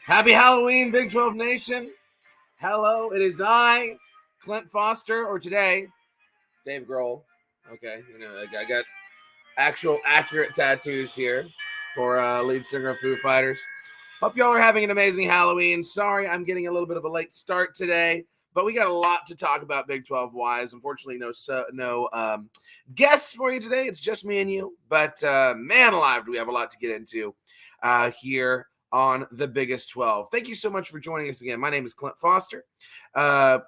Happy Halloween, Big 12 Nation. Hello, it is I, Clint Foster, or today, Dave Grohl. Okay, I got actual accurate tattoos here for lead singer of Foo Fighters. Hope y'all are having an amazing Halloween. Sorry, I'm getting a little bit of a late start today, but we got a lot to talk about Big 12 wise. Unfortunately, no guests for you today. It's just me and you, but man alive, do we have a lot to get into here on the Biggest 12. Thank you so much for joining us again. My name is Clint Foster.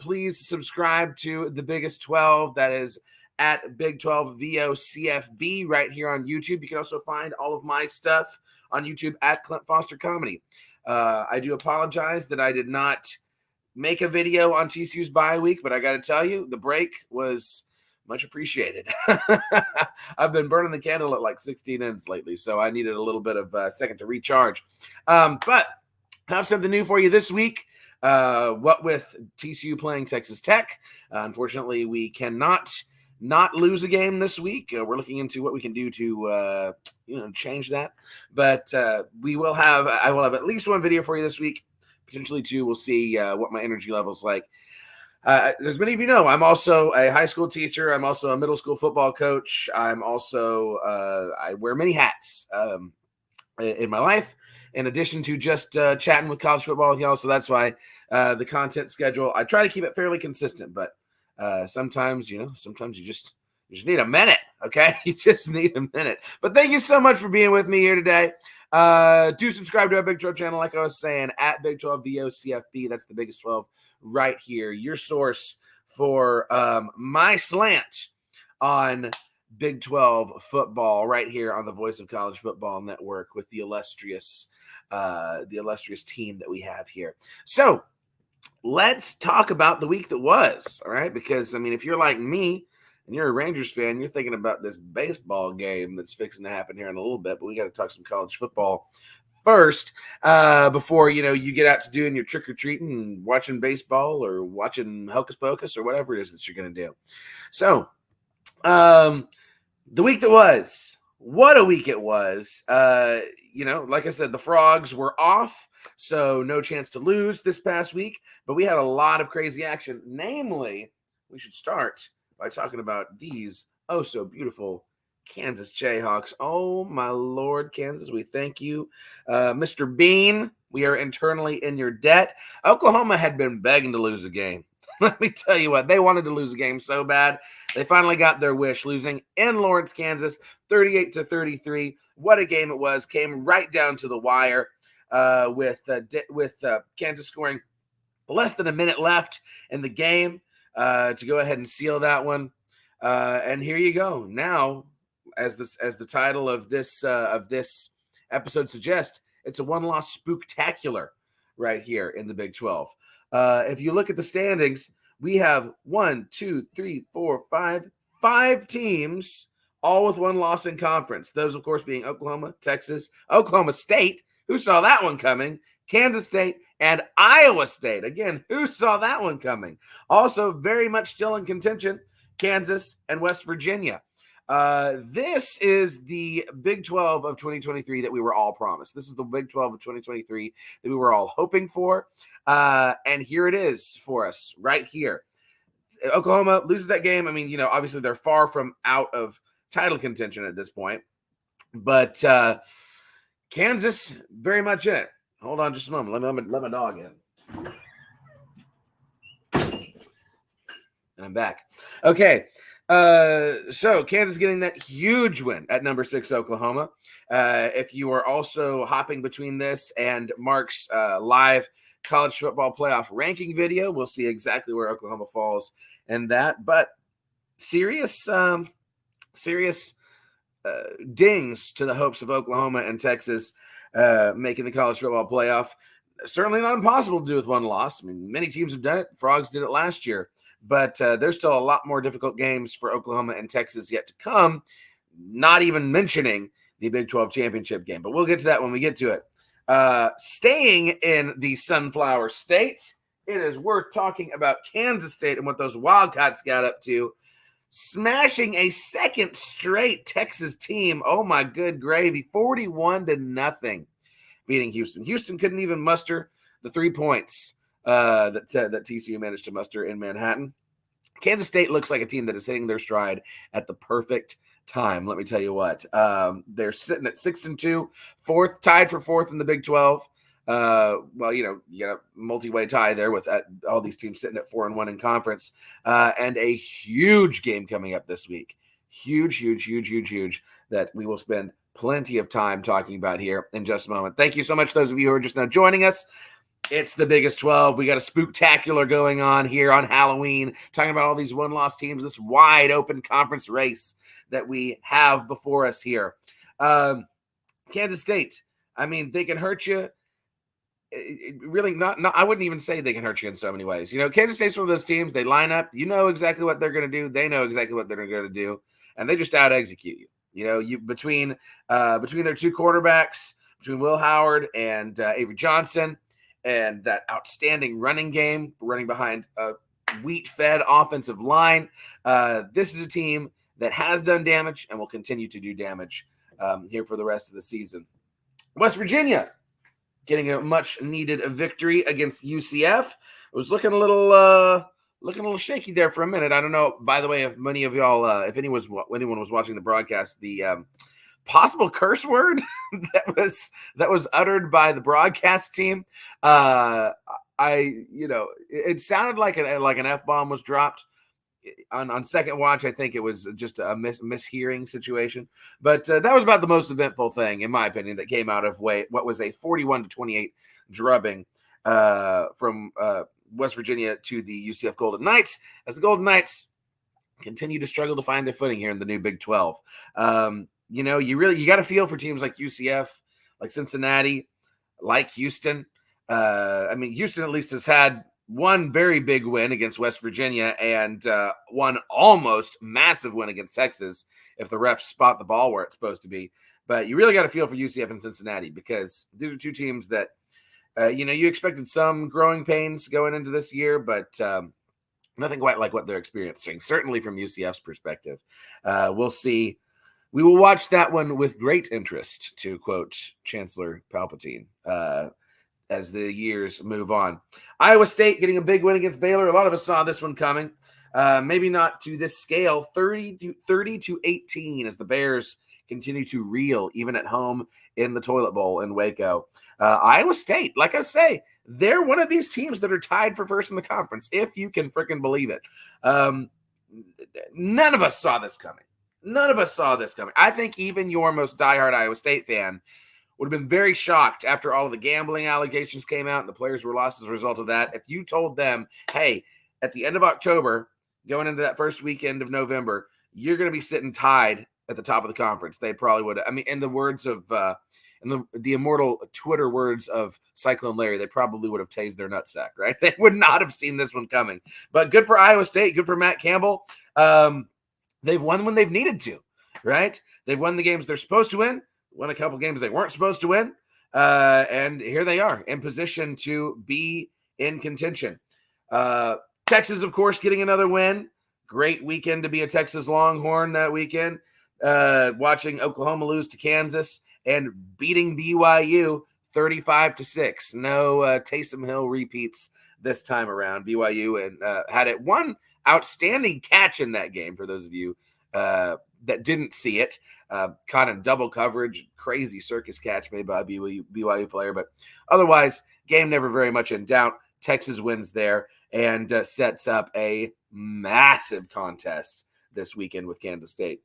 Please subscribe to the Biggest 12. That is at Big 12 VOCFB right here on YouTube. You can also find all of my stuff on YouTube at Clint Foster Comedy. I do apologize that I did not make a video on TCU's bye week, but I got to tell you, the break was much appreciated. I've been burning the candle at like 16 ends lately, so I needed a little bit of a second to recharge. But I have something new for you this week. What with TCU playing Texas Tech, unfortunately, we cannot not lose a game this week. We're looking into what we can do to change that. But I will have at least one video for you this week, potentially two. We'll see what my energy level's like. As many of you know, I'm also a high school teacher. I'm also a middle school football coach. I'm also I wear many hats in my life, in addition to just chatting with college football with y'all. So that's why the content schedule, I try to keep it fairly consistent, but sometimes you just need a minute. Okay, you just need a minute. But thank you so much for being with me here today. Do subscribe to our Big 12 channel, like I was saying, at Big 12 VOCFB. That's the Biggest 12 right here. Your source for my slant on Big 12 football right here on the Voice of College Football Network with the illustrious team that we have here. So let's talk about the week that was, all right? Because, I mean, if you're like me and you're a Rangers fan, you're thinking about this baseball game that's fixing to happen here in a little bit, but we got to talk some college football first before, you get out to doing your trick-or-treating and watching baseball or watching Hocus Pocus or whatever it is that you're going to do. So, the week that was, what a week it was. Like I said, the Frogs were off, so no chance to lose this past week, but we had a lot of crazy action. Namely, we should start by talking about these oh so beautiful Kansas Jayhawks. Oh my Lord, Kansas, we thank you. Mr. Bean, we are internally in your debt. Oklahoma had been begging to lose a game. Let me tell you what, they wanted to lose a game so bad. They finally got their wish, losing in Lawrence, Kansas, 38-33. What a game it was. Came right down to the wire with Kansas scoring less than a minute left in the game to go ahead and seal that one. And here you go. Now, as the title of this episode suggests, it's a one-loss spooktacular right here in the Big 12. If you look at the standings, we have 5 teams, all with one loss in conference. Those, of course, being Oklahoma, Texas, Oklahoma State, who saw that one coming, Kansas State, and Iowa State. Again, who saw that one coming? Also, very much still in contention, Kansas and West Virginia. This is the Big 12 of 2023 that we were all promised. This is the Big 12 of 2023 that we were all hoping for. And here it is for us right here. Oklahoma loses that game. I mean, obviously they're far from out of title contention at this point, but Kansas very much in it. Hold on just a moment. Let my dog in. And I'm back. Okay. So Kansas getting that huge win at number 6 Oklahoma. If you are also hopping between this and Mark's live college football playoff ranking video, we'll see exactly where Oklahoma falls in that. But serious dings to the hopes of Oklahoma and Texas making the college football playoff. Certainly not impossible to do with one loss. I mean, many teams have done it. Frogs did it last year. But there's still a lot more difficult games for Oklahoma and Texas yet to come, not even mentioning the Big 12 championship game. But we'll get to that when we get to it. Staying in the Sunflower State, it is worth talking about Kansas State and what those Wildcats got up to, smashing a second straight Texas team. Oh, my good gravy, 41-0. beating Houston. Houston couldn't even muster the 3 points that TCU managed to muster in Manhattan. Kansas State looks like a team that is hitting their stride at the perfect time. Let me tell you what. They're sitting at 6-2, tied for fourth in the Big 12. Well, you got a multi-way tie there with all these teams sitting at 4-1 in conference, and a huge game coming up this week. Huge that we will spend plenty of time talking about here in just a moment. Thank you so much, those of you who are just now joining us. It's the biggest 12. We got a spooktacular going on here on Halloween, talking about all these one-loss teams, this wide open conference race that we have before us here. Kansas State, I mean, they can hurt you. Really not. I wouldn't even say they can hurt you in so many ways. Kansas State's one of those teams. They line up. You know exactly what they're going to do. They know exactly what they're going to do, and they just out-execute you. Between their two quarterbacks, between Will Howard and Avery Johnson, and that outstanding running game, running behind a wheat-fed offensive line. This is a team that has done damage and will continue to do damage here for the rest of the season. West Virginia getting a much-needed victory against UCF. It was looking a little shaky there for a minute. I don't know, by the way, if many of y'all, if anyone was watching the broadcast, the possible curse word that was uttered by the broadcast team. It sounded like an F-bomb was dropped. On second watch, I think it was just a mishearing situation. But that was about the most eventful thing, in my opinion, that came out of what was a 41-28 drubbing from West Virginia to the UCF Golden Knights, as the Golden Knights continue to struggle to find their footing here in the new Big 12. You got to feel for teams like UCF, like Cincinnati, like Houston. Houston at least has had one very big win against West Virginia and one almost massive win against Texas if the refs spot the ball where it's supposed to be. But you really got to feel for UCF and Cincinnati, because these are two teams that, you expected some growing pains going into this year, but nothing quite like what they're experiencing, certainly from UCF's perspective. We'll see. We will watch that one with great interest, to quote Chancellor Palpatine, as the years move on. Iowa State getting a big win against Baylor. A lot of us saw this one coming. Maybe not to this scale, 30-18 as the Bears continue to reel, even at home in the toilet bowl in Waco. Iowa State, like I say, they're one of these teams that are tied for first in the conference, if you can freaking believe it. None of us saw this coming. I think even your most diehard Iowa State fan would have been very shocked after all of the gambling allegations came out and the players were lost as a result of that. If you told them, hey, at the end of October, going into that first weekend of November, you're going to be sitting tied at the top of the conference, they probably would have. I mean, in the words of in the immortal Twitter words of Cyclone Larry, they probably would have tased their nutsack, right? They would not have seen this one coming. But good for Iowa State, good for Matt Campbell. They've won when they've needed to, right? They've won the games they're supposed to win, won a couple games they weren't supposed to win, and here they are in position to be in contention. Texas, of course, getting another win. Great weekend to be a Texas Longhorn that weekend. Watching Oklahoma lose to Kansas and beating BYU 35-6. No Taysom Hill repeats this time around. BYU and had it one outstanding catch in that game for those of you that didn't see it. Caught in double coverage, crazy circus catch made by a BYU player. But otherwise, game never very much in doubt. Texas wins there and sets up a massive contest this weekend with Kansas State,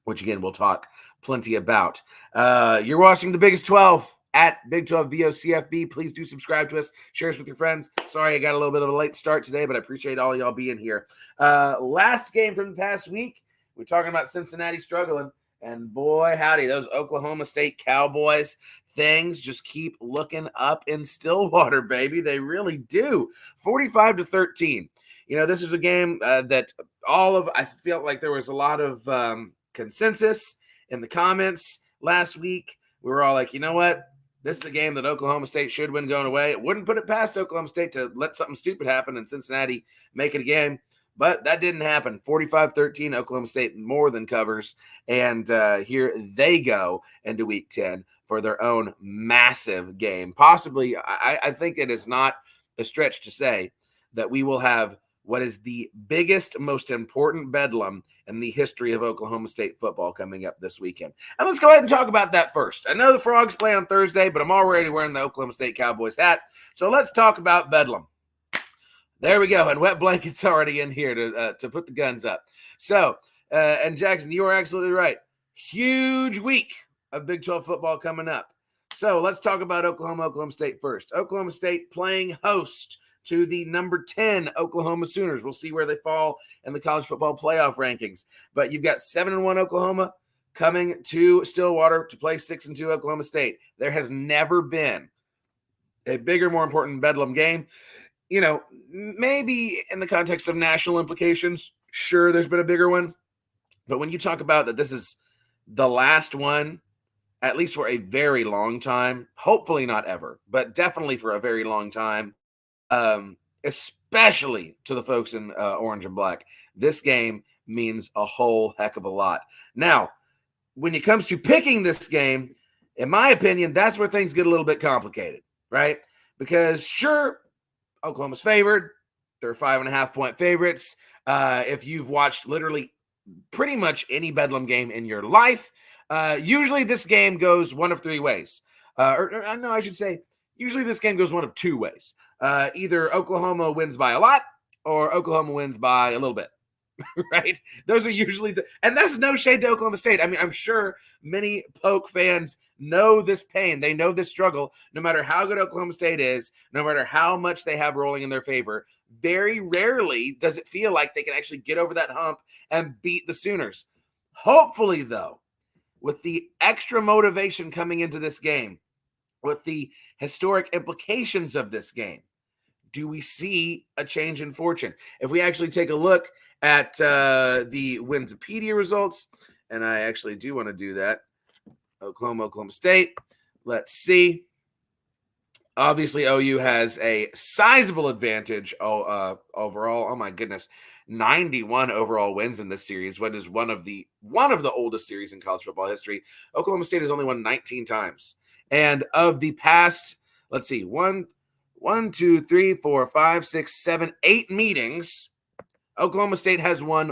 which, again, we'll talk plenty about. You're watching the Biggest 12 at Big 12 VOCFB. Please do subscribe to us. Share us with your friends. Sorry I got a little bit of a late start today, but I appreciate all y'all being here. Last game from the past week, we're talking about Cincinnati struggling. And boy, howdy, those Oklahoma State Cowboys, things just keep looking up in Stillwater, baby. They really do. 45-13. This is a game that I felt like there was a lot of consensus in the comments last week. We were all like, you know what? This is a game that Oklahoma State should win going away. It wouldn't put it past Oklahoma State to let something stupid happen and Cincinnati make it a game. But that didn't happen. 45-13, Oklahoma State more than covers. And here they go into week 10 for their own massive game. Possibly, I think it is not a stretch to say that we will have what is the biggest, most important bedlam in the history of Oklahoma State football coming up this weekend. And let's go ahead and talk about that first. I know the Frogs play on Thursday, but I'm already wearing the Oklahoma State Cowboys hat. So let's talk about bedlam. There we go. And Wet Blanket's already in here to put the guns up. So, and Jackson, you are absolutely right. Huge week of Big 12 football coming up. So let's talk about Oklahoma State first. Oklahoma State playing host to the number 10 Oklahoma Sooners. We'll see where they fall in the college football playoff rankings. But you've got 7-1 Oklahoma coming to Stillwater to play 6-2 Oklahoma State. There has never been a bigger, more important bedlam game. You know, maybe in the context of national implications, sure, there's been a bigger one. But when you talk about that this is the last one, at least for a very long time, hopefully not ever, but definitely for a very long time, especially to the folks in orange and black, this game means a whole heck of a lot. Now, when it comes to picking this game, in my opinion, that's where things get a little bit complicated, right? Because sure, Oklahoma's favored. They're 5.5-point favorites. If you've watched literally pretty much any bedlam game in your life, usually this game goes one of three ways. I should say, usually this game goes one of two ways. Either Oklahoma wins by a lot or Oklahoma wins by a little bit, right? Those are usually and that's no shade to Oklahoma State. I mean, I'm sure many Poke fans know this pain. They know this struggle. No matter how good Oklahoma State is, no matter how much they have rolling in their favor, very rarely does it feel like they can actually get over that hump and beat the Sooners. Hopefully, though, with the extra motivation coming into this game, with the historic implications of this game, do we see a change in fortune? If we actually take a look at the Winsipedia results, and I actually do want to do that, Oklahoma State, let's see. Obviously, OU has a sizable advantage overall. Oh, my goodness. 91 overall wins in this series, what is one of the oldest series in college football history. Oklahoma State has only won 19 times. And of the past, let's see, 1, 2, 3, 4, 5, 6, 7, 8 meetings, Oklahoma State has won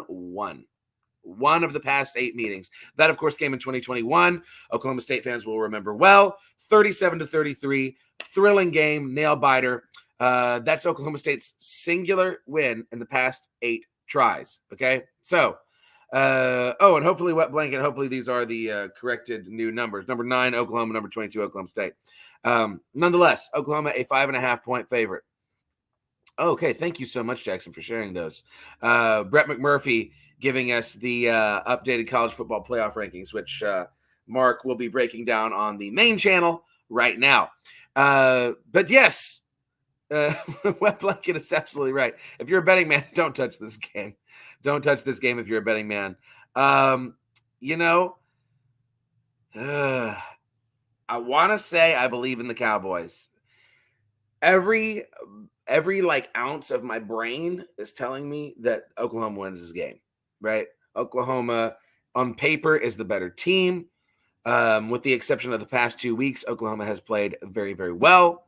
one of the past 8 meetings. That, of course, came in 2021. Oklahoma State fans will remember well. 37-33, thrilling game, nail biter. That's Oklahoma State's singular win in the past 8 tries. Okay, so and hopefully Wet Blanket. Hopefully these are the corrected new numbers. Number 9, Oklahoma. Number 22, Oklahoma State. Nonetheless, Oklahoma a 5.5-point favorite. Okay, thank you so much, Jackson, for sharing those. Brett McMurphy giving us the updated college football playoff rankings, which Mark will be breaking down on the main channel right now. But yes, Wet Blanket is absolutely right. If you're a betting man, don't touch this game. Don't touch this game if you're a betting man. I want to say I believe in the Cowboys. Every ounce of my brain is telling me that Oklahoma wins this game, right? Oklahoma on paper is the better team. With the exception of the past 2 weeks, Oklahoma has played very, very well.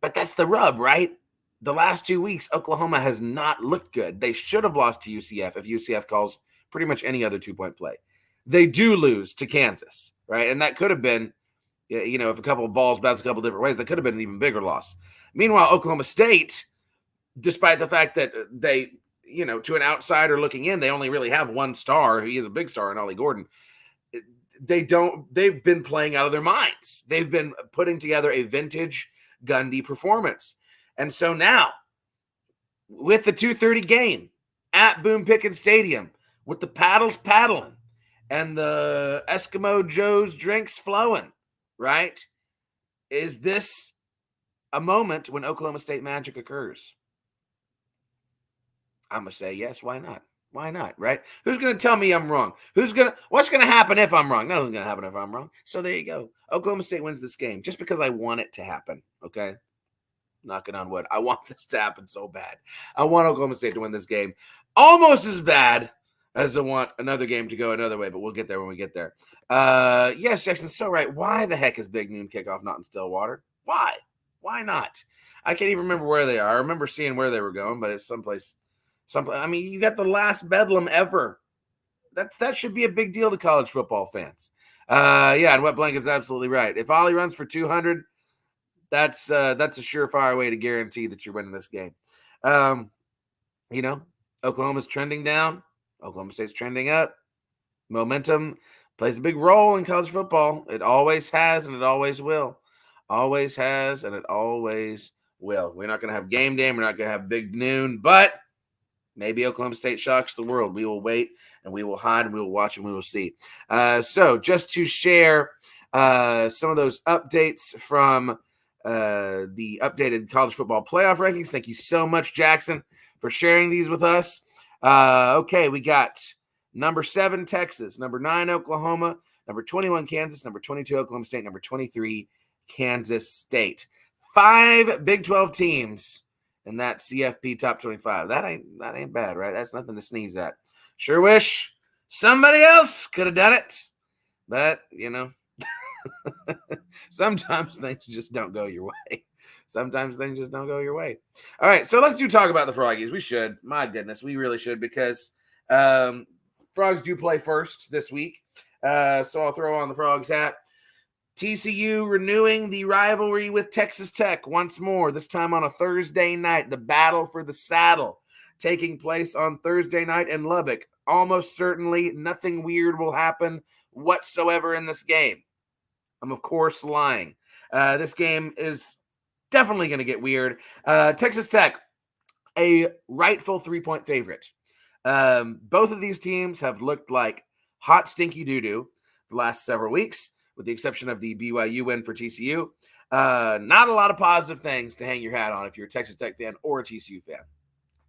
But that's the rub, right? The last 2 weeks, Oklahoma has not looked good. They should have lost to UCF if UCF calls pretty much any other 2-point play. They do lose to Kansas, right? And that could have been, if a couple of balls bounced a couple of different ways, that could have been an even bigger loss. Meanwhile, Oklahoma State, despite the fact that they, to an outsider looking in, they only really have one star. He is a big star in Ollie Gordon. They've been playing out of their minds. They've been putting together a vintage Gundy performance. And so now, with the 2:30 game at Boone Pickens Stadium, with the paddles paddling and the Eskimo Joe's drinks flowing, right? Is this a moment when Oklahoma State magic occurs? I'm going to say yes. Why not? Why not, right? Who's going to tell me I'm wrong? What's going to happen if I'm wrong? Nothing's going to happen if I'm wrong. So there you go. Oklahoma State wins this game just because I want it to happen, okay? knocking on wood. I want this to happen so bad. I want Oklahoma State to win this game. Almost as bad as I want another game to go another way, but we'll get there when we get there. Yes, Jackson's so right. Why the heck is Big Noon Kickoff not in Stillwater? Why? Why not? I can't even remember where they are. I remember seeing where they were going, but it's someplace. I mean, you got the last bedlam ever. That should be a big deal to college football fans. Yeah, and Wet Blanket's absolutely right. If Ollie runs for 200, that's a surefire way to guarantee that you're winning this game. Oklahoma's trending down. Oklahoma State's trending up. Momentum plays a big role in college football. It always has, and it always will. Always has, and it always will. We're not going to have game day. We're not going to have Big Noon, but maybe Oklahoma State shocks the world. We will wait, and we will hide, and we will watch, and we will see. So just to share some of those updates from the updated college football playoff rankings. Thank you so much, Jackson, for sharing these with us. Okay, we got number 7, Texas, number 9, Oklahoma, number 21, Kansas, number 22, Oklahoma State, number 23, Kansas State. 5 Big 12 teams in that CFP top 25. That ain't bad, right? That's nothing to sneeze at. Sure wish somebody else could have done it, but sometimes things just don't go your way. Sometimes things just don't go your way. All right, so let's talk about the Froggies. We should. My goodness, we really should, because Frogs do play first this week. So I'll throw on the Frogs hat. TCU renewing the rivalry with Texas Tech once more, this time on a Thursday night. The battle for the saddle taking place on Thursday night in Lubbock. Almost certainly nothing weird will happen whatsoever in this game. I'm, of course, lying. This game is definitely going to get weird. Texas Tech, a rightful 3-point favorite. Both of these teams have looked like hot, stinky doo-doo the last several weeks, with the exception of the BYU win for TCU. Not a lot of positive things to hang your hat on if you're a Texas Tech fan or a TCU fan.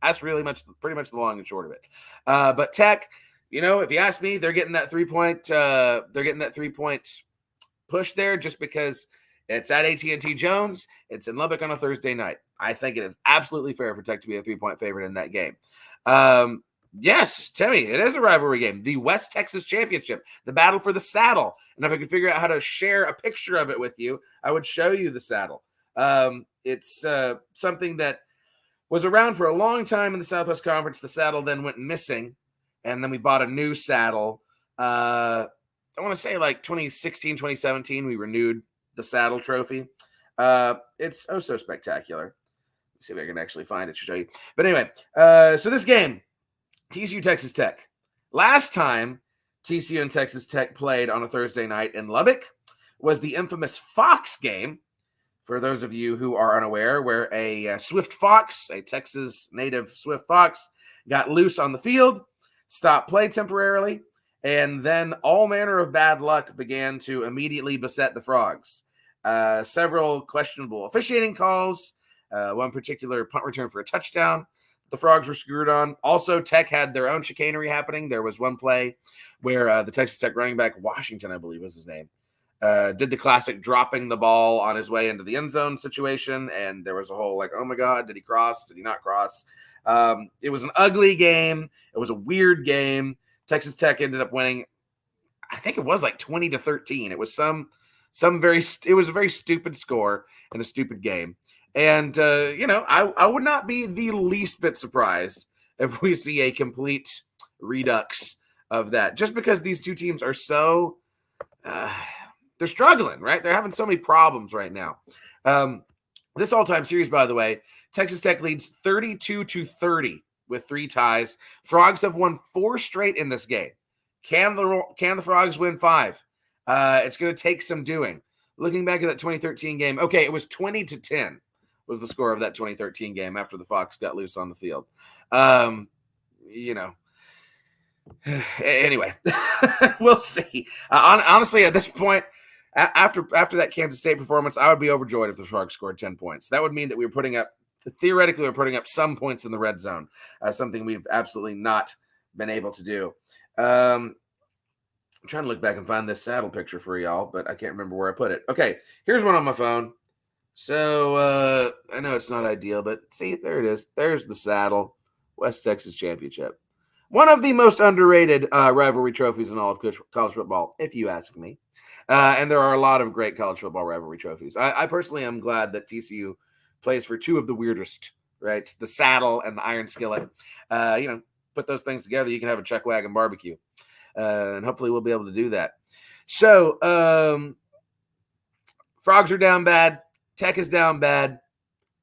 That's pretty much the long and short of it. But Tech, if you ask me, they're getting that 3-point. They're getting that 3-point push there just because it's at AT&T Jones. It's in Lubbock on a Thursday night. I think it is absolutely fair for Tech to be a 3-point favorite in that game. Yes, Timmy, it is a rivalry game. The West Texas Championship, the battle for the saddle. And if I could figure out how to share a picture of it with you, I would show you the saddle. It's something that was around for a long time in the Southwest Conference. The saddle then went missing, and then we bought a new saddle. I want to say like 2016, 2017, we renewed the saddle trophy. It's oh so spectacular. Let's see if I can actually find it to show you. But anyway, so this game, TCU Texas Tech. Last time TCU and Texas Tech played on a Thursday night in Lubbock was the infamous Fox game. For those of you who are unaware, where a swift fox, a Texas native swift fox, got loose on the field, stopped play temporarily, and then all manner of bad luck began to immediately beset the Frogs. Several questionable officiating calls, one particular punt return for a touchdown the Frogs were screwed on. Also, Tech had their own chicanery happening. There was one play where the Texas Tech running back, Washington, I believe was his name, did the classic dropping the ball on his way into the end zone situation, and there was a whole oh my God, did he cross? Did he not cross? It was an ugly game. It was a weird game. Texas Tech ended up winning. I think it was 20-13. It was it was a very stupid score in a stupid game. And, I would not be the least bit surprised if we see a complete redux of that, just because these two teams are so, they're struggling, right? They're having so many problems right now. This all-time series, by the way, Texas Tech leads 32-30 with 3 ties. Frogs have won 4 straight in this game. Can the Frogs win 5? It's going to take some doing. Looking back at that 2013 game, okay, it was 20-10 was the score of that 2013 game after the Fox got loose on the field. Anyway, we'll see. Honestly, at this point, after that Kansas State performance, I would be overjoyed if the Frogs scored 10 points. That would mean that theoretically, we're putting up some points in the red zone, something we've absolutely not been able to do. I'm trying to look back and find this saddle picture for y'all, but I can't remember where I put it. Okay, here's one on my phone. So I know it's not ideal, but see, there it is. There's the saddle. West Texas Championship. One of the most underrated rivalry trophies in all of college football, if you ask me. And there are a lot of great college football rivalry trophies. I personally am glad that TCU plays for two of the weirdest, right? The saddle and the iron skillet. Put those things together, you can have a chuck wagon barbecue. And hopefully we'll be able to do that. So, Frogs are down bad. Tech is down bad.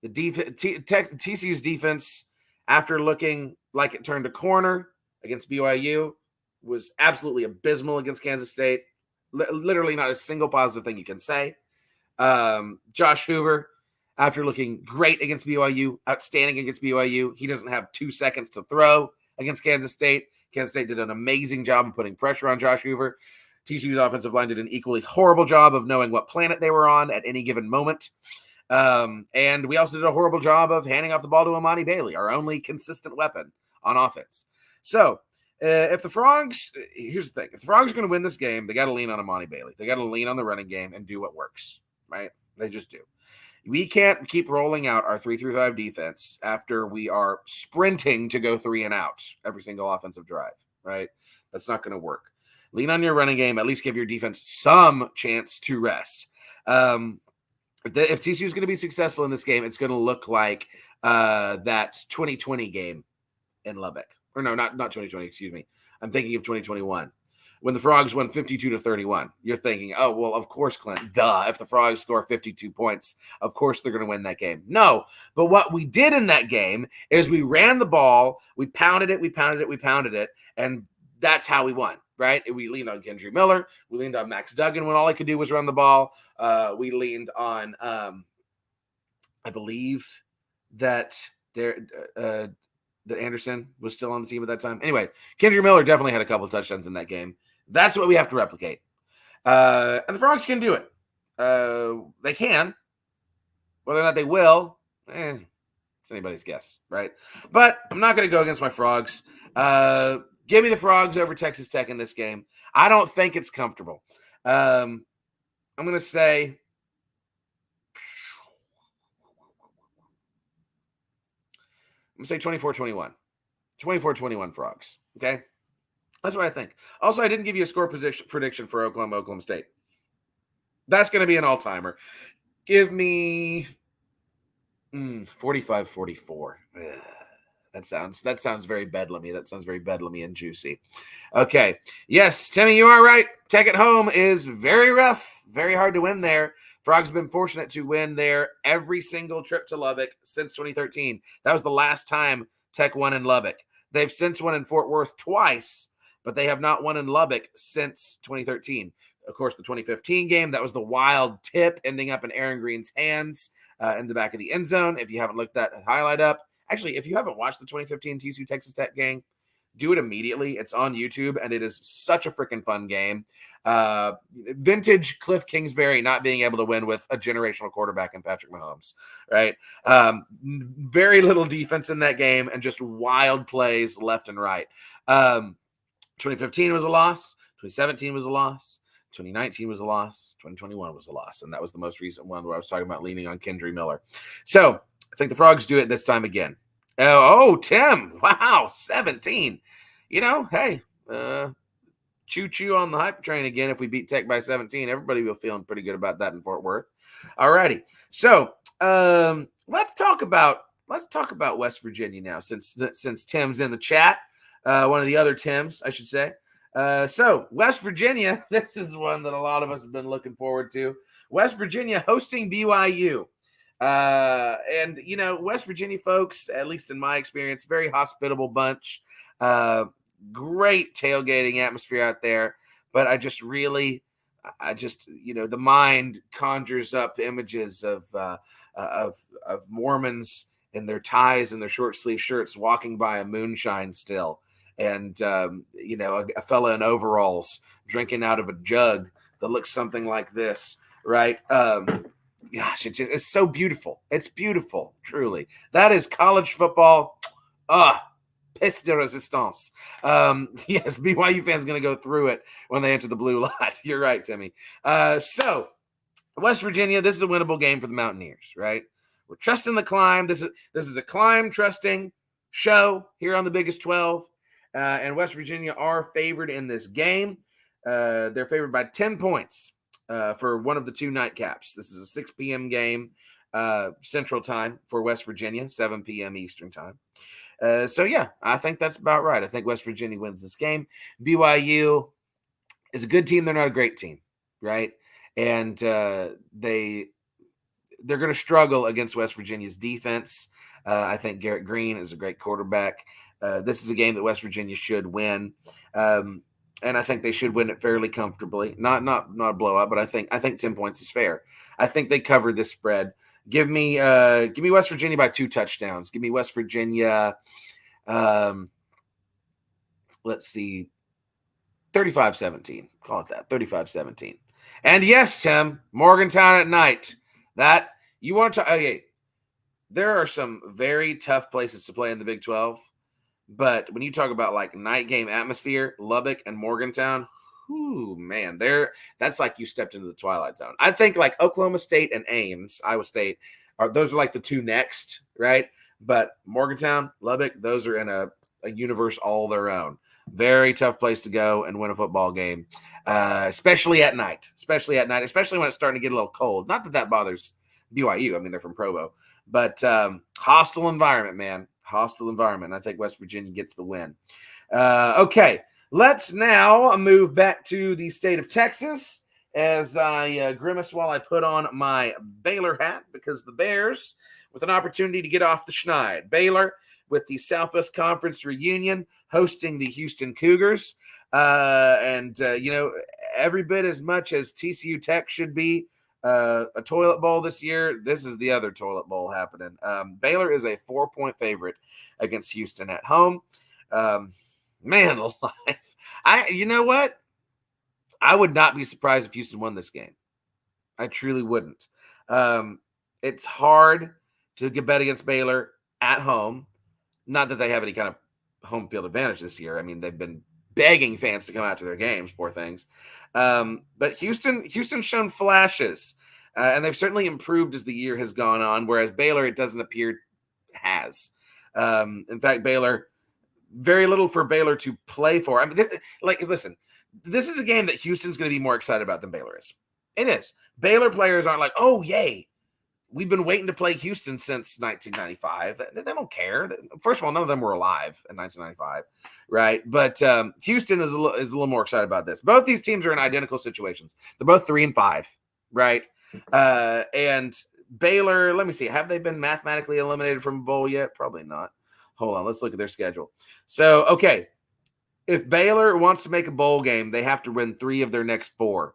The TCU's defense, after looking like it turned a corner against BYU, was absolutely abysmal against Kansas State. Literally not a single positive thing you can say. Josh Hoover, after looking great against BYU, outstanding against BYU, he doesn't have 2 seconds to throw against Kansas State. Kansas State did an amazing job of putting pressure on Josh Hoover. TCU's offensive line did an equally horrible job of knowing what planet they were on at any given moment. And we also did a horrible job of handing off the ball to Amani Bailey, our only consistent weapon on offense. So if the Frogs, here's the thing, if the Frogs are going to win this game, they got to lean on Amani Bailey. They got to lean on the running game and do what works, right? They just do. We can't keep rolling out our 3-3-5 defense after we are sprinting to go 3 and out every single offensive drive, right? That's not going to work. Lean on your running game. At least give your defense some chance to rest. If TCU is going to be successful in this game, it's going to look like that 2020 game in Lubbock. Or no, not 2020, excuse me. I'm thinking of 2021. When the Frogs won 52-31. You're thinking, oh, well, of course, Clint, duh. If the Frogs score 52 points, of course they're going to win that game. No, but what we did in that game is we ran the ball, we pounded it, and that's how we won. Right? We leaned on Kendry Miller. We leaned on Max Duggan when all I could do was run the ball. We leaned on, I believe that that Anderson was still on the team at that time. Anyway, Kendry Miller definitely had a couple of touchdowns in that game. That's what we have to replicate. And the Frogs can do it. They can. Whether or not they will, it's anybody's guess, right? But I'm not going to go against my Frogs. Give me the Frogs over Texas Tech in this game. I don't think it's comfortable. I'm going to say 24-21. 24-21 Frogs. Okay? That's what I think. Also, I didn't give you a score prediction for Oklahoma State. That's going to be an all-timer. Give me 45-44. That sounds very bedlamy. That sounds very bedlamy and juicy. Okay. Yes, Timmy, you are right. Tech at home is very rough. Very hard to win there. Frogs have been fortunate to win there every single trip to Lubbock since 2013. That was the last time Tech won in Lubbock. They've since won in Fort Worth twice, but they have not won in Lubbock since 2013. Of course, the 2015 game, that was the wild tip ending up in Aaron Green's hands in the back of the end zone. If you haven't looked that highlight up, actually, if you haven't watched the 2015 TCU Texas Tech game, do it immediately. It's on YouTube, and it is such a freaking fun game. Vintage Cliff Kingsbury not being able to win with a generational quarterback in Patrick Mahomes, right? Very little defense in that game and just wild plays left and right. 2015 was a loss. 2017 was a loss. 2019 was a loss. 2021 was a loss, and that was the most recent one where I was talking about leaning on Kendry Miller. So I think the Frogs do it this time again. Oh, Tim. Wow, 17. Hey, choo-choo on the hype train again. If we beat Tech by 17, everybody will be feeling pretty good about that in Fort Worth. All righty. So let's talk about West Virginia now, since Tim's in the chat. One of the other Tims, I should say. So West Virginia, this is one that a lot of us have been looking forward to. West Virginia hosting BYU. And West Virginia folks, at least in my experience, very hospitable bunch, great tailgating atmosphere out there. But I just the mind conjures up images of Mormons in their ties and their short sleeve shirts walking by a moonshine still. And, a fella in overalls drinking out of a jug that looks something like this, right? Gosh, it's so beautiful. It's beautiful, truly. That is college football. Pièce de résistance. Yes, BYU fans going to go through it when they enter the blue lot. You're right, Timmy. So West Virginia, this is a winnable game for the Mountaineers, right? We're trusting the climb. This is a climb trusting show here on the Biggest 12. And West Virginia are favored in this game. They're favored by 10 points for one of the two nightcaps. This is a 6 p.m. game, Central Time for West Virginia, 7 p.m. Eastern Time. So, yeah, I think that's about right. I think West Virginia wins this game. BYU is a good team. They're not a great team, right? And they're going to struggle against West Virginia's defense. I think Garrett Green is a great quarterback. This is a game that West Virginia should win. And I think they should win it fairly comfortably. Not a blowout, but I think 10 points is fair. I think they cover this spread. Give me West Virginia by 2 touchdowns. Give me West Virginia. Let's see, 35-17. Call it that, 35-17. And yes, Tim, Morgantown at night. That you want to? Okay, there are some very tough places to play in the Big 12, but when you talk about like night game atmosphere, Lubbock and Morgantown, whoo, man, that's like you stepped into the twilight zone. I think like Oklahoma State and Ames, Iowa State, those are like the two next, right? But Morgantown, Lubbock, those are in a universe all their own. Very tough place to go and win a football game, especially at night, especially when it's starting to get a little cold. Not that bothers BYU. I mean, they're from Provo. But hostile environment, man. Hostile environment. I think West Virginia gets the win. Okay, let's now move back to the state of Texas as I grimace while I put on my Baylor hat because the Bears, with an opportunity to get off the schneid. Baylor with the Southwest Conference reunion, hosting the Houston Cougars. And every bit as much as TCU Tech should be a toilet bowl this year, this is the other toilet bowl happening. Baylor is a 4-point favorite against Houston at home. Man alive. You know what? I would not be surprised if Houston won this game. I truly wouldn't. It's hard to get bet against Baylor at home. Not that they have any kind of home field advantage this year. I mean, they've been begging fans to come out to their games, poor things. But Houston's shown flashes, and they've certainly improved as the year has gone on, whereas Baylor, it doesn't appear, has. In fact, Baylor, very little for Baylor to play for. I mean, listen, this is a game that Houston's going to be more excited about than Baylor is. It is. Baylor players aren't like, oh, yay. We've been waiting to play Houston since 1995. They don't care. First of all, none of them were alive in 1995, right? But Houston is a little more excited about this. Both these teams are in identical situations. They're both 3-5, right? And Baylor, let me see. Have they been mathematically eliminated from a bowl yet? Probably not. Hold on. Let's look at their schedule. So, okay. If Baylor wants to make a bowl game, they have to win 3 of their next 4.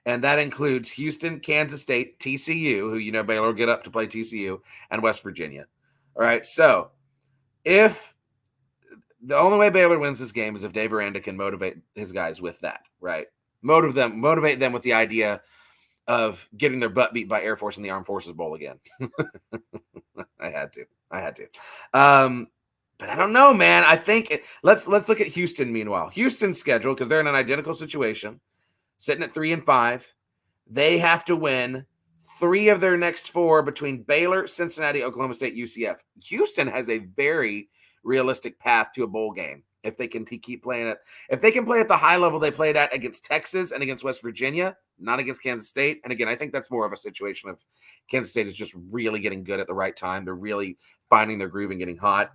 And that includes Houston, Kansas State, TCU, who Baylor will get up to play TCU, and West Virginia. All right, so if the only way Baylor wins this game is if Dave Aranda can motivate his guys with that, right? Motivate them with the idea of getting their butt beat by Air Force in the Armed Forces Bowl again. I had to. But I don't know, man. I think let's look at Houston. Meanwhile, Houston's schedule, because they're in an identical situation. Sitting at 3-5, they have to win 3 of their next 4 between Baylor, Cincinnati, Oklahoma State, UCF. Houston has a very realistic path to a bowl game if they can keep playing it. If they can play at the high level they played at against Texas and against West Virginia, not against Kansas State. And again, I think that's more of a situation of Kansas State is just really getting good at the right time. They're really finding their groove and getting hot.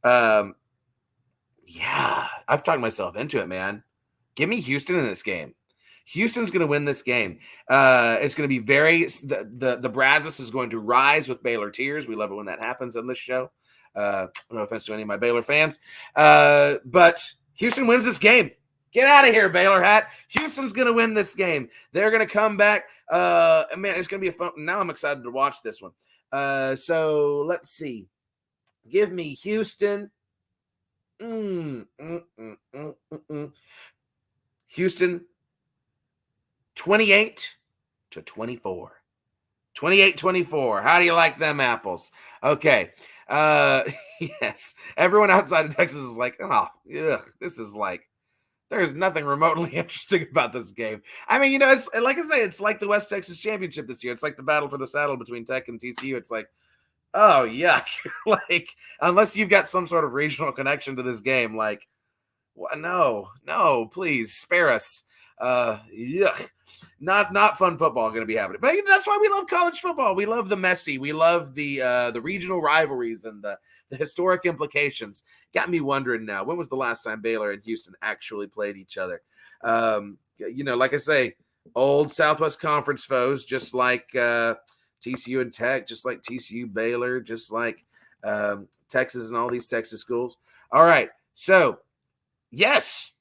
Yeah, I've talked myself into it, man. Give me Houston in this game. Houston's going to win this game. It's going to be the Brazos is going to rise with Baylor tears. We love it when that happens on this show. No offense to any of my Baylor fans. But Houston wins this game. Get out of here, Baylor hat. Houston's going to win this game. They're going to come back. Man, it's going to be a fun. Now I'm excited to watch this one. So let's see. Give me Houston. Houston 28-24. 28-24. How do you like them apples? Okay. Yes. Everyone outside of Texas is like, oh, ugh, this is like There's nothing remotely interesting about this game. I mean, it's like I say, it's like the West Texas Championship this year. It's like the battle for the saddle between Tech and TCU. It's like, oh, yuck. Like, unless you've got some sort of regional connection to this game, like, no, please spare us. Yuck. Not fun football going to be happening. But that's why we love college football. We love the messy. We love the regional rivalries and the historic implications. Got me wondering now, when was the last time Baylor and Houston actually played each other? Like I say, old Southwest Conference foes, just like TCU and Tech, just like TCU Baylor, just like Texas and all these Texas schools. All right, so yes,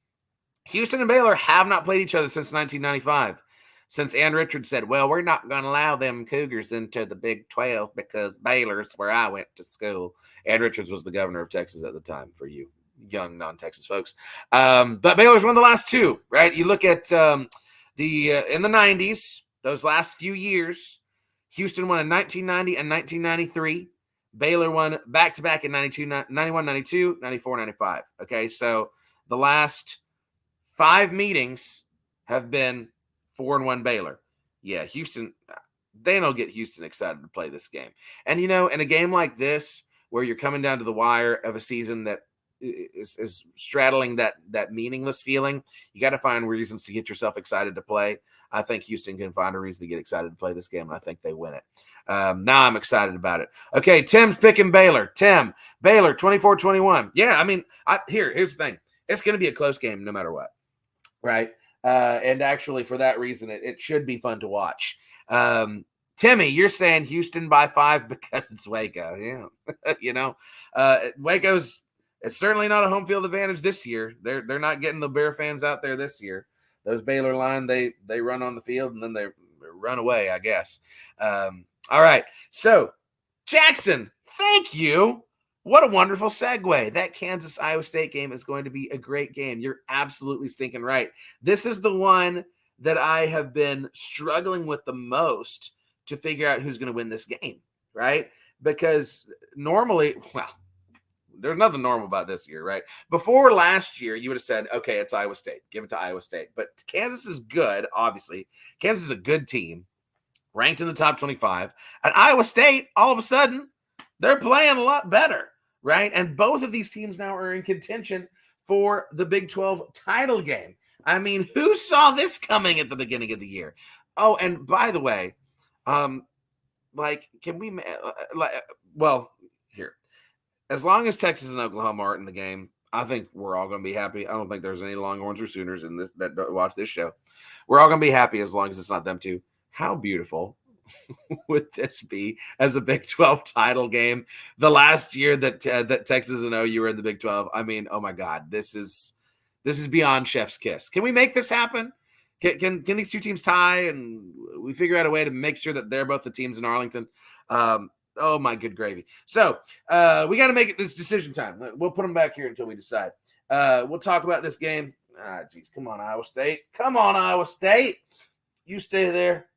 Houston and Baylor have not played each other since 1995. Since Ann Richards said, well, we're not going to allow them Cougars into the Big 12 because Baylor's where I went to school. Ann Richards was the governor of Texas at the time, for you young non-Texas folks. But Baylor's won the last two, right? You look at in the 90s, those last few years, Houston won in 1990 and 1993. Baylor won back-to-back in 91, 92, 94, 95. Okay, so the last 5 meetings have been 4-1 Baylor. Yeah, Houston, they don't get Houston excited to play this game. And, in a game like this, where you're coming down to the wire of a season that is straddling that meaningless feeling, you got to find reasons to get yourself excited to play. I think Houston can find a reason to get excited to play this game, and I think they win it. Now I'm excited about it. Okay, Tim's picking Baylor. Tim, Baylor, 24-21. Yeah, I mean, here's the thing. It's going to be a close game no matter what, right? And actually, for that reason, it should be fun to watch. Timmy, you're saying Houston by 5 because it's Waco. Yeah. Waco's, it's certainly not a home field advantage this year. They're not getting the Bear fans out there this year. Those Baylor line, they run on the field and then they run away, I guess. All right. So, Jackson, thank you. What a wonderful segue. That Kansas-Iowa State game is going to be a great game. You're absolutely stinking right. This is the one that I have been struggling with the most to figure out who's going to win this game, right? Because normally, there's nothing normal about this year, right? Before last year, you would have said, okay, it's Iowa State. Give it to Iowa State. But Kansas is good, obviously. Kansas is a good team, ranked in the top 25. And Iowa State, all of a sudden, they're playing a lot better, right? And both of these teams now are in contention for the Big 12 title game. I mean, who saw this coming at the beginning of the year? Oh, and by the way, can we, here, as long as Texas and Oklahoma are in the game, I think we're all going to be happy. I don't think there's any Longhorns or Sooners in this that watch this show. We're all going to be happy as long as it's not them two. How beautiful would this be as a Big 12 title game? The last year that Texas and OU were in the Big 12. I mean, oh my God, this is beyond chef's kiss. Can we make this happen? Can these two teams tie and we figure out a way to make sure that they're both the teams in Arlington? Oh my good gravy. So we got to make it this decision time. We'll put them back here until we decide. We'll talk about this game. Geez, come on, Iowa State. Come on, Iowa State. You stay there.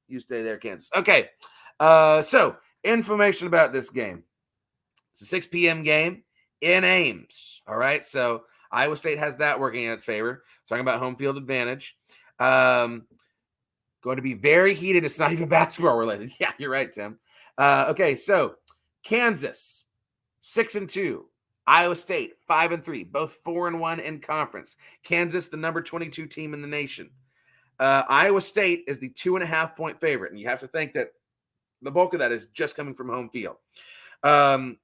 You stay there, Kansas. Okay. So information about this game. It's a 6 p.m. game in Ames. All right. So Iowa State has that working in its favor. Talking about home field advantage. Going to be very heated. It's not even basketball related. Yeah, you're right, Tim. Okay. So Kansas 6-2. Iowa State 5-3. Both 4-1 in conference. Kansas, the number 22 team in the nation. Iowa State is the 2.5-point favorite, and you have to think that the bulk of that is just coming from home field. And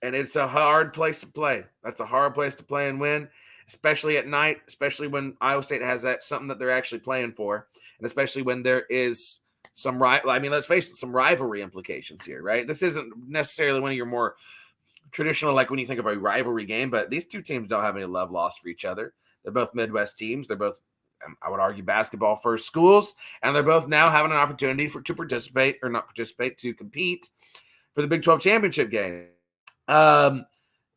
it's a hard place to play. That's a hard place to play and win, especially at night, especially when Iowa State has something that they're actually playing for, and especially when there is let's face it, some rivalry implications here, right? This isn't necessarily one of your more traditional, like when you think of a rivalry game, but these two teams don't have any love lost for each other. They're both Midwest teams. They're both, I would argue, basketball first schools, and they're both now having an opportunity to compete for the Big 12 championship game.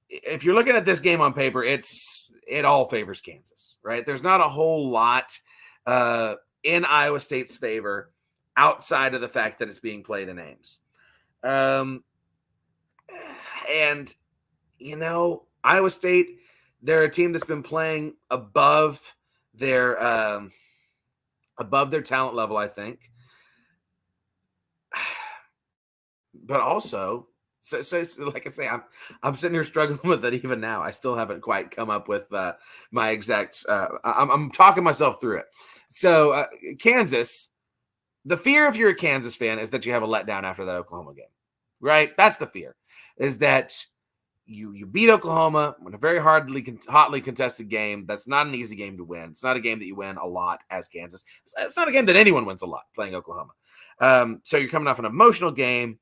If you're looking at this game on paper, it all favors Kansas, right? There's not a whole lot in Iowa State's favor outside of the fact that it's being played in Ames. And Iowa State They're a team that's been playing above their talent level, I think. But also, so like I say, I'm sitting here struggling with it even now. I still haven't quite come up with my exact. I'm talking myself through it. So Kansas, the fear if you're a Kansas fan is that you have a letdown after that Oklahoma game, right? That's the fear, is that you beat Oklahoma in a very hotly contested game. That's not an easy game to win. It's not a game that you win a lot as Kansas. It's not a game that anyone wins a lot playing Oklahoma. So you're coming off an emotional game.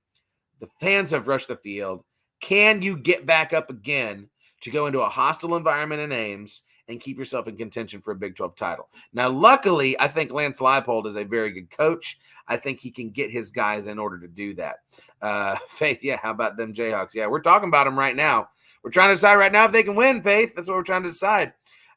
The fans have rushed the field. Can you get back up again to go into a hostile environment in Ames and keep yourself in contention for a Big 12 title? Now, luckily, I think Lance Leipold is a very good coach. I think he can get his guys in order to do that. Faith, yeah, how about them Jayhawks? Yeah, we're talking about them right now. We're trying to decide right now if they can win, Faith. That's what we're trying to decide.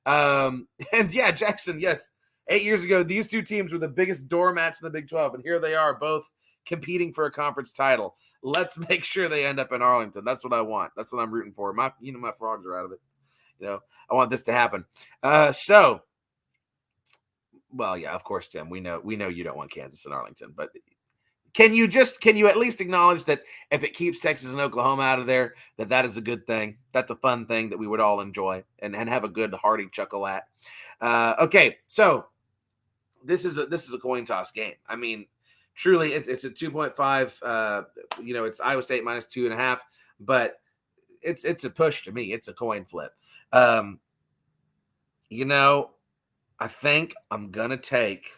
And yeah, Jackson, yes, 8 years ago, these two teams were the biggest doormats in the Big 12, and here they are both competing for a conference title. Let's make sure they end up in Arlington. That's what I want. That's what I'm rooting for. My frogs are out of it. I want this to happen. Well, yeah, of course, Tim. We know you don't want Kansas and Arlington, but can you at least acknowledge that if it keeps Texas and Oklahoma out of there, that is a good thing? That's a fun thing that we would all enjoy and have a good hearty chuckle at. Okay, so this is a coin toss game. I mean, truly, it's a 2.5. It's Iowa State minus 2.5, but it's a push to me. It's a coin flip. I think I'm gonna take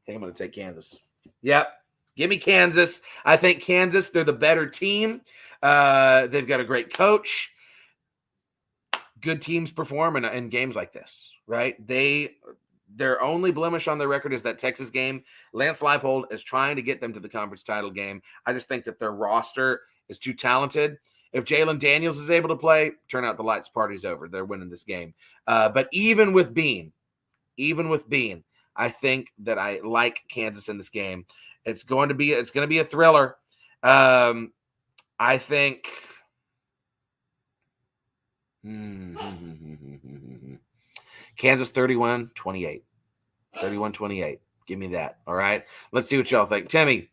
Kansas. Yep. Give me Kansas. I think Kansas, they're the better team. They've got a great coach. Good teams perform in games like this, right? Their only blemish on their record is that Texas game. Lance Leipold is trying to get them to the conference title game. I just think that their roster is too talented. If Jalen Daniels is able to play, turn out the lights, party's over. They're winning this game. But even with Bean, I think that I like Kansas in this game. It's going to be a thriller. I think. Kansas 31-28. 31-28. Give me that. All right. Let's see what y'all think. Timmy.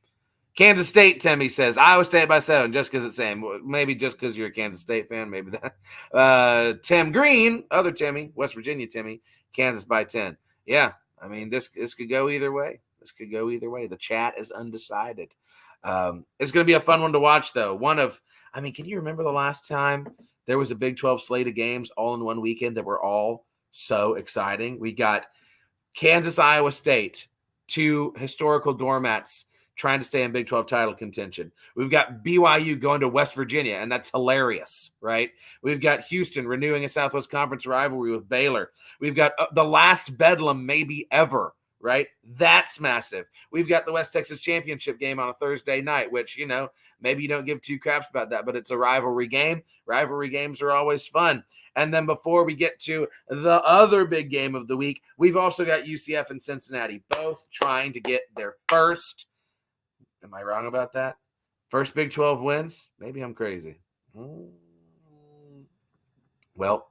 Kansas State, Timmy says, Iowa State by 7, just because it's same. Maybe just because you're a Kansas State fan, maybe that. Tim Green, other Timmy, West Virginia Timmy, Kansas by 10. Yeah, I mean, this could go either way. The chat is undecided. It's going to be a fun one to watch, though. Can you remember the last time there was a Big 12 slate of games all in one weekend that were all so exciting? We got Kansas, Iowa State, two historical doormats trying to stay in Big 12 title contention. We've got BYU going to West Virginia, and that's hilarious, right? We've got Houston renewing a Southwest Conference rivalry with Baylor. We've got the last bedlam maybe ever, right? That's massive. We've got the West Texas Championship game on a Thursday night, which, maybe you don't give two craps about that, but it's a rivalry game. Rivalry games are always fun. And then before we get to the other big game of the week, we've also got UCF and Cincinnati, both trying to get their first. Am I wrong about that? First Big 12 wins? Maybe I'm crazy. Well,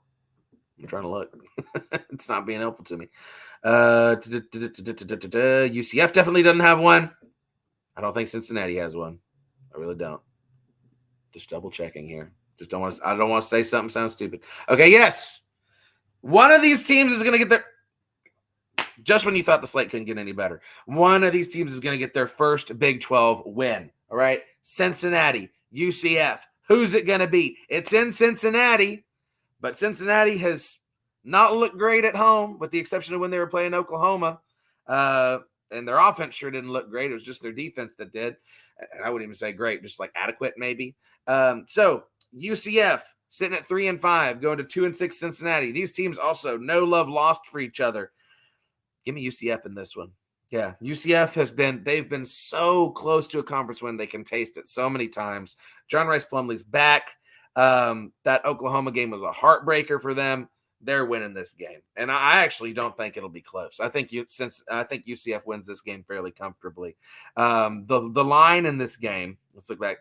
I'm trying to look. It's not being helpful to me. UCF definitely doesn't have one. I don't think Cincinnati has one. I really don't. Just double checking here. I don't want to say something sounds stupid. Okay, yes. One of these teams is going to get their. Just when you thought the slate couldn't get any better, one of these teams is going to get their first Big 12 win. All right. Cincinnati, UCF. Who's it going to be? It's in Cincinnati, but Cincinnati has not looked great at home, with the exception of when they were playing Oklahoma. And their offense sure didn't look great. It was just their defense that did. And I wouldn't even say great, just like adequate maybe. So UCF sitting at 3-5, going to 2-6 Cincinnati. These teams also no love lost for each other. Give me UCF in this one. Yeah, UCF they've been so close to a conference win. They can taste it so many times. John Rice Plumlee's back. That Oklahoma game was a heartbreaker for them. They're winning this game. And I actually don't think it'll be close. I think UCF wins this game fairly comfortably. The line in this game, let's look back,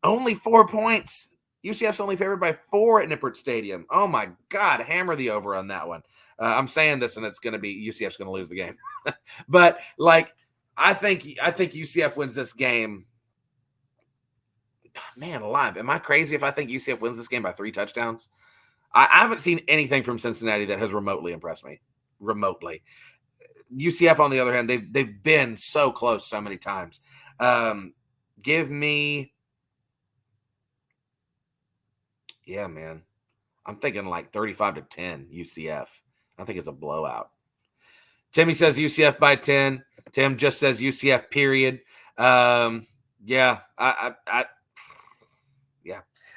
only 4 points. UCF's only favored by 4 at Nippert Stadium. Oh my God, hammer the over on that one. I'm saying this, and it's going to be UCF's going to lose the game. But like, I think UCF wins this game. Man alive, am I crazy if I think UCF wins this game by 3 touchdowns? I haven't seen anything from Cincinnati that has remotely impressed me. Remotely. UCF, on the other hand, they've been so close so many times. Give me, yeah, man. I'm thinking like 35-10 UCF. I think it's a blowout. Timmy says UCF by 10. Tim just says UCF period. Yeah,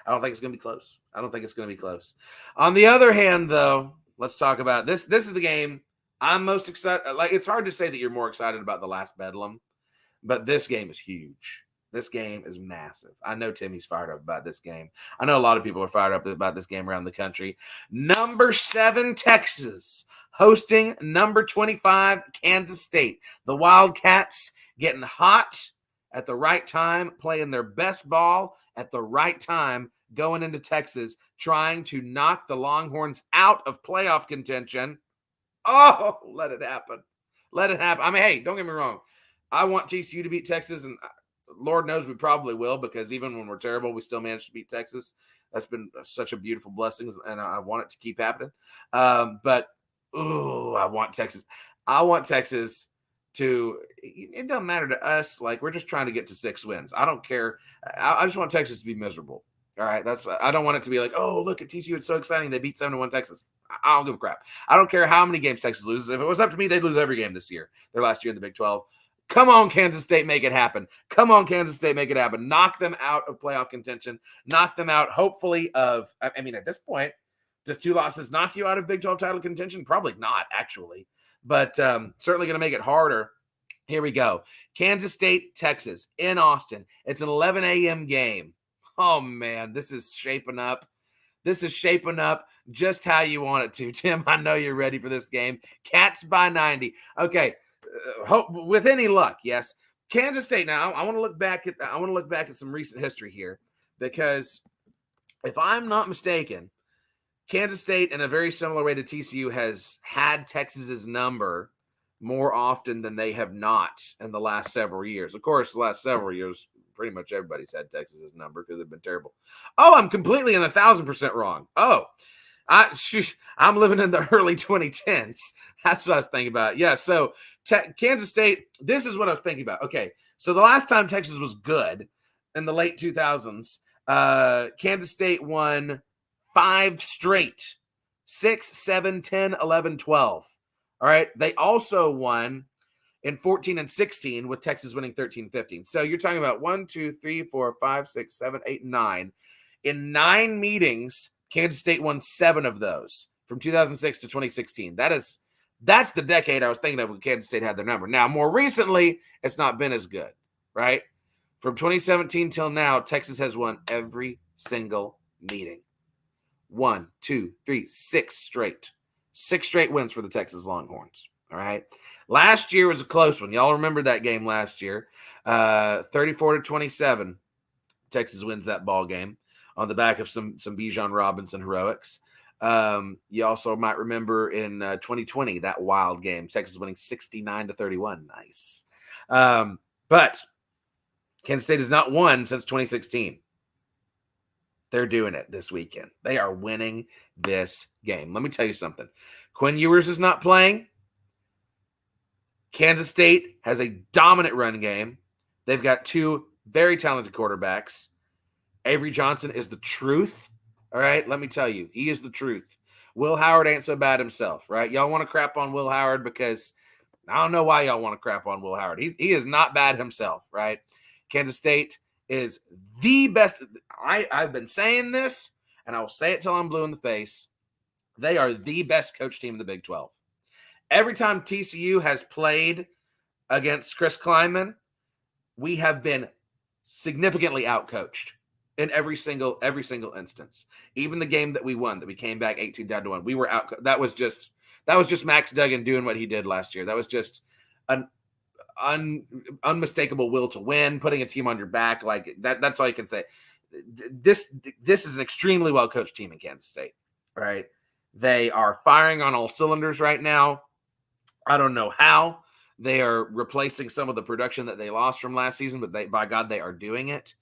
I don't think it's going to be close. I don't think it's going to be close. On the other hand, though, let's talk about this. This is the game I'm most excited. Like, it's hard to say that you're more excited about the last Bedlam, but this game is huge. This game is massive. I know Timmy's fired up about this game. I know a lot of people are fired up about this game around the country. Number 7, Texas, hosting number 25, Kansas State. The Wildcats getting hot at the right time, playing their best ball at the right time, going into Texas, trying to knock the Longhorns out of playoff contention. Oh, let it happen. Let it happen. I mean, hey, don't get me wrong. I want TCU to beat Texas, and Lord knows we probably will, because even when we're terrible, we still manage to beat Texas. That's been such a beautiful blessing, and I want it to keep happening. But, I want Texas. I want Texas to – it doesn't matter to us. Like, we're just trying to get to 6 wins. I don't care. I just want Texas to be miserable. All right, I don't want it to be like, oh, look at TCU. It's so exciting. They beat 7-1 Texas. I don't give a crap. I don't care how many games Texas loses. If it was up to me, they'd lose every game this year. Their last year in the Big 12. Come on, Kansas State, make it happen. Come on, Kansas State, make it happen. Knock them out of playoff contention. Knock them out, hopefully, of – I mean, at this point, does 2 losses knock you out of Big 12 title contention? Probably not, actually. But certainly going to make it harder. Here we go. Kansas State, Texas, in Austin. It's an 11 a.m. game. Oh, man, this is shaping up. This is shaping up just how you want it to. Tim, I know you're ready for this game. Cats by 90. Okay, with any luck, yes. Kansas State. Now, I want to look back at some recent history here, because if I'm not mistaken, Kansas State, in a very similar way to TCU, has had Texas's number more often than they have not in the last several years. Of course, the last several years, pretty much everybody's had Texas's number because they've been terrible. Oh, I'm completely and 1,000% wrong. Oh, I'm living in the early 2010s. That's what I was thinking about. Yeah, so Kansas State, this is what I was thinking about. Okay, so the last time Texas was good in the late 2000s, Kansas State won 5 straight, 6, 7, 10, 11, 12. All right, they also won in 14 and 16, with Texas winning 13-15. So you're talking about 1, 2, 3, 4, 5, 6, 7, 8, 9. In 9 meetings, Kansas State won 7 of those from 2006 to 2016. That's the decade I was thinking of when Kansas State had their number. Now, more recently, it's not been as good, right? From 2017 till now, Texas has won every single meeting. 1, 2, 3, 6 straight. 6 straight wins for the Texas Longhorns. All right. Last year was a close one. Y'all remember that game last year. 34-27. Texas wins that ball game on the back of some Bijan Robinson heroics. You also might remember in 2020, that wild game, Texas winning 69-31. Nice. But Kansas State has not won since 2016. They're doing it this weekend. They are winning this game. Let me tell you something. Quinn Ewers is not playing. Kansas State has a dominant run game. They've got 2 very talented quarterbacks. Avery Johnson is the truth. All right, let me tell you, he is the truth. Will Howard ain't so bad himself, right? Y'all want to crap on Will Howard because I don't know why y'all want to crap on Will Howard. He is not bad himself, right? Kansas State is the best. I've been saying this, and I will say it till I'm blue in the face. They are the best coach team in the Big 12. Every time TCU has played against Chris Klieman, we have been significantly outcoached in every single instance. Even the game that we won, that we came back 18-1, we were out. That was just Max Duggan doing what he did last year. That was just an unmistakable will to win, putting a team on your back like that. That's all you can say. this is an extremely well-coached team in Kansas State, right? They are firing on all cylinders right now. I don't know how they are replacing some of the production that they lost from last season, but by God, they are doing it.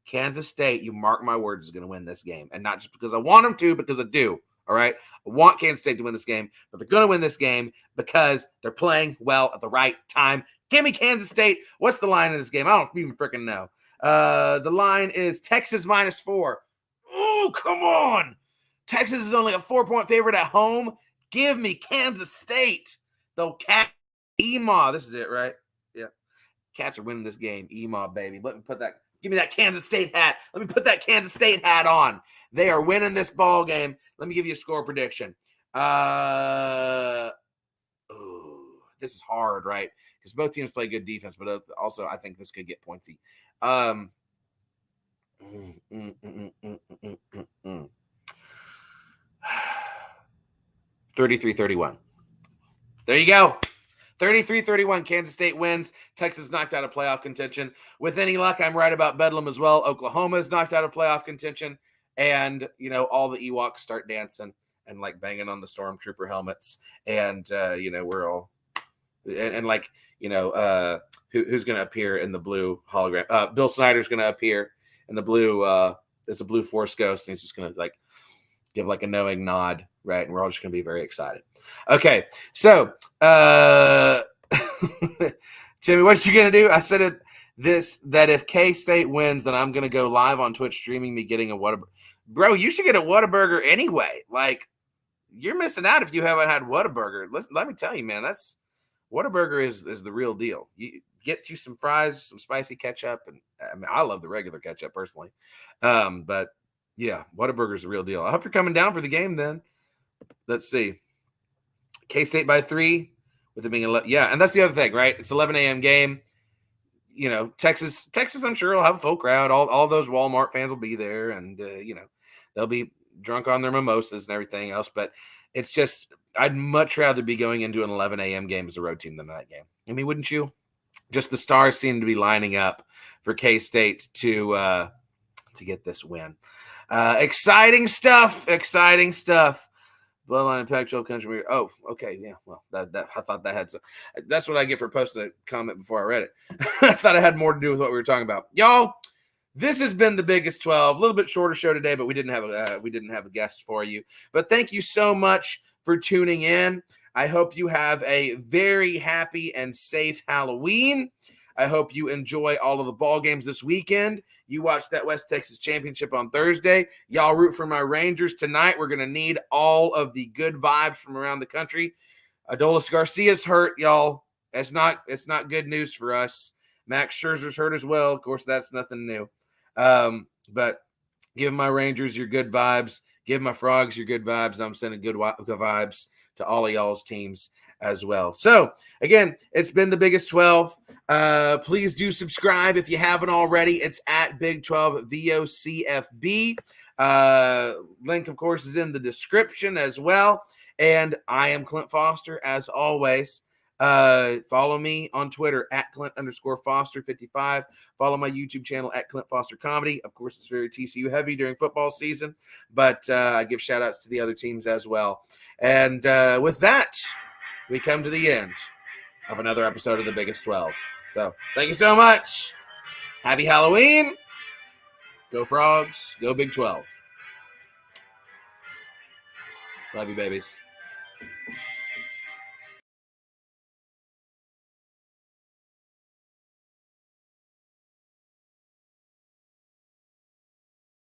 Kansas State, you mark my words, is going to win this game. And not just because I want them to, because I do. All right. I want Kansas State to win this game, but they're going to win this game because they're playing well at the right time. Give me Kansas State. What's the line in this game? I don't even freaking know. The line is Texas -4. Oh, come on. Texas is only a 4-point favorite at home. Give me Kansas State. Though Cat Emaw. This is it, right? Yeah. Cats are winning this game. Emaw, baby. Let me put that. Give me that Kansas State hat. Let me put that Kansas State hat on. They are winning this ball game. Let me give you a score prediction. This is hard, right? Because both teams play good defense, but also I think this could get pointsy. 33-31. There you go. 33-31. Kansas State wins. Texas knocked out of playoff contention. With any luck, I'm right about Bedlam as well. Oklahoma is knocked out of playoff contention. And, all the Ewoks start dancing and, banging on the Stormtrooper helmets. And, we're all – and who's going to appear in the blue hologram? Bill Snyder's going to appear in the blue it's a blue Force ghost, and he's just going to, give a knowing nod, right? And we're all just going to be very excited. Okay, so Timmy, what you going to do? I said that if K-State wins, then I'm going to go live on Twitch streaming me getting a Whataburger. Bro, you should get a Whataburger anyway. You're missing out if you haven't had Whataburger. Let me tell you, man, Whataburger is the real deal. You get you some fries, some spicy ketchup, and I love the regular ketchup personally. But yeah, Whataburger is the real deal. I hope you're coming down for the game then. Let's see. K-State by 3 with it being 11. Yeah, and that's the other thing, right? It's 11 a.m. game. Texas, I'm sure will have a full crowd. All those Walmart fans will be there, and they'll be drunk on their mimosas and everything else. But it's just, I'd much rather be going into an 11 a.m. game as a road team than a night game. I mean, wouldn't you? Just the stars seem to be lining up for K-State to get this win. Exciting stuff. Bloodline and Pac-12 country. Oh, okay, yeah. Well, that I thought that had some. That's what I get for posting a comment before I read it. I thought it had more to do with what we were talking about, y'all. This has been the biggest 12. A little bit shorter show today, but we didn't have a guest for you. But thank you so much for tuning in. I hope you have a very happy and safe Halloween. I hope you enjoy all of the ball games this weekend. You watch that West Texas Championship on Thursday. Y'all root for my Rangers tonight. We're going to need all of the good vibes from around the country. Adolis Garcia's hurt, y'all. It's not good news for us. Max Scherzer's hurt as well. Of course, that's nothing new. But give my Rangers your good vibes. Give my Frogs your good vibes. I'm sending good vibes to all of y'all's teams as well. So, again, it's been the biggest 12. Please do subscribe if you haven't already. It's at Big 12 VOCFB. Link, of course, is in the description as well. And I am Clint Foster, as always. Follow me on Twitter at Clint_Foster55. Follow my YouTube channel at Clint Foster Comedy. Of course, it's very TCU heavy during football season, but I give shout outs to the other teams as well. And with that, we come to the end of another episode of the Biggest 12. So thank you so much. Happy Halloween. Go Frogs. Go Big 12. Love you, babies.